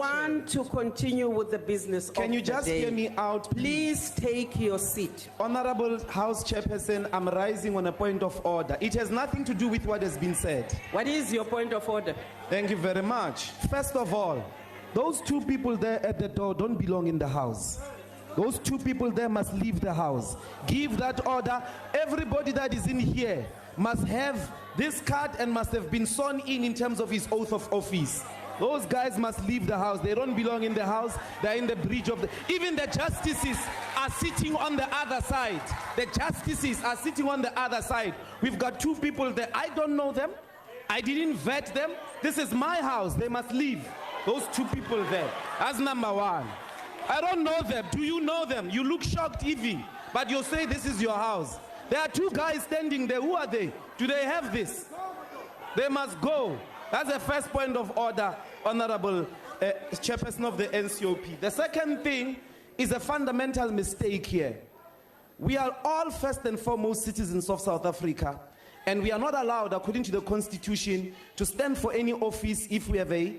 want to continue with the business of the day. Can you just hear me out, Please take your seat. Honorable House Chairperson, I'm rising on a point of order. It has nothing to do with what has been said. What is your point of order? Thank you very much. First of all, those two people there at the door don't belong in the house. Those two people there must leave the house. Give that order. Everybody that is in here must have this card and must have been sworn in terms of his oath of office. Those guys must leave the house. They don't belong in the house. They're in the breach of the... Even the justices are sitting on the other side. The justices are sitting on the other side. We've got two people there. I don't know them. I didn't vet them. This is my house. They must leave. Those two people there. That's number one. I don't know them. Do you know them? You look shocked, Evie. But you say this is your house. There are two guys standing there. Who are they? Do they have this? They must go. That's the first point of order, Honorable Chairperson of the NCOP. The second thing is a fundamental mistake here. We are all first and foremost citizens of South Africa, and we are not allowed, according to the Constitution, to stand for any office if we have a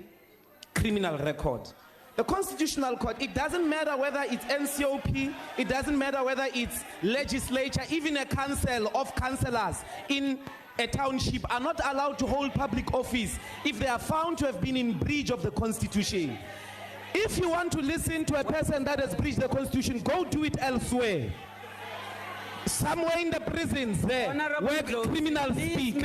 criminal record. The Constitutional Court, it doesn't matter whether it's NCOP, it doesn't matter whether it's legislature, even a council of councillors in a township are not allowed to hold public office if they are found to have been in breach of the Constitution. If you want to listen to a person that has breached the Constitution, go do it elsewhere. Somewhere in the prisons there, where criminals speak.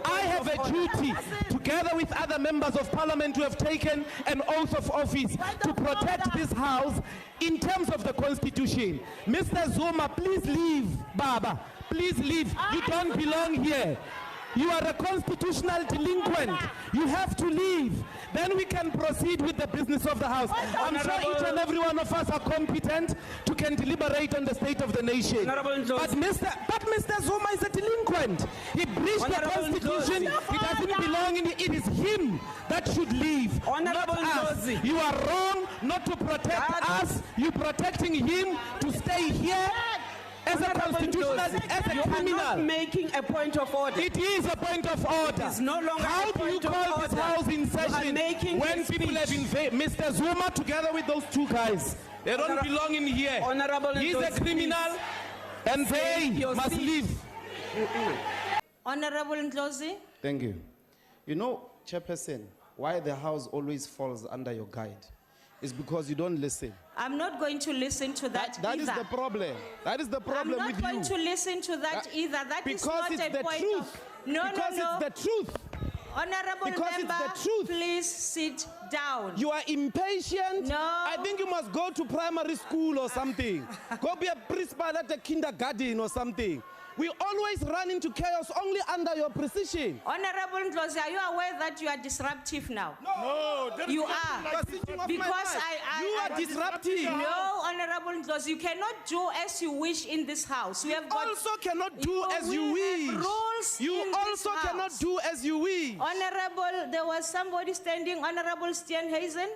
I have a duty, together with other members of parliament who have taken an oath of office, to protect this house in terms of the Constitution. Mr. Zuma, please leave. Baba, please leave. You don't belong here. You are a constitutional delinquent. You have to leave. Then we can proceed with the business of the house. I'm sure each and every one of us are competent to can deliberate on the state of the nation. But Mr. Zuma is a delinquent. He breached the Constitution. He doesn't belong in it. It is him that should leave, not us. You are wrong not to protect us. You're protecting him to stay here. As a constitutional, as a criminal. You are not making a point of order. It is a point of order. It is no longer How a do you point call of this order. house in session when people speech. have invaded? Mr. Zuma, together with those two guys, they don't belong in here. He's a criminal, and they must leave. Honorable Ndlozi. Thank you. You know, Chairperson, why the house always falls under your guide is because you don't listen. I'm not going to listen to that That either. is the problem. That is the problem with you. I'm not going to listen to that either. That is because not it's a the point truth. of... No, because no. it's the truth. Honorable Because member, it's the truth. please sit down. You are impatient. No. I think you must go to primary school or something. Go be a principal at a kindergarten or something. We always run into chaos only under your precision. Honorable Ndlozi, are you aware that you are disruptive now? No. You are. Because you are disruptive. No, Honorable Ndlozi, you cannot do as you wish in this house. We have got... also cannot do as you wish. Rules you in also this cannot house. do as you wish. Honorable, there was somebody standing, Honorable Steenhuisen.